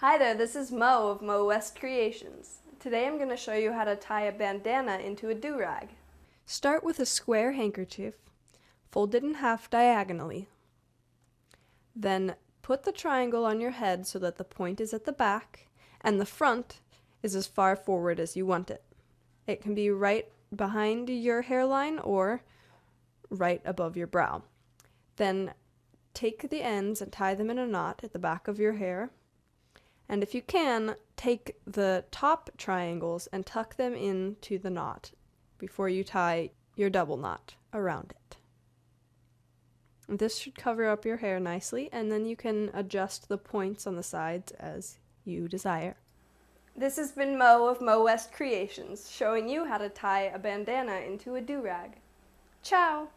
Hi there, this is Mo of Mo West Creations. Today I'm going to show you how to tie a bandana into a do-rag. Start with a square handkerchief, fold it in half diagonally. Then put the triangle on your head so that the point is at the back and the front is as far forward as you want it. It can be right behind your hairline or right above your brow. Then take the ends and tie them in a knot at the back of your hair. And if you can, take the top triangles and tuck them into the knot before you tie your double knot around it. This should cover up your hair nicely, and then you can adjust the points on the sides as you desire. This has been Mo of Mo West Creations, showing you how to tie a bandana into a do-rag. Ciao!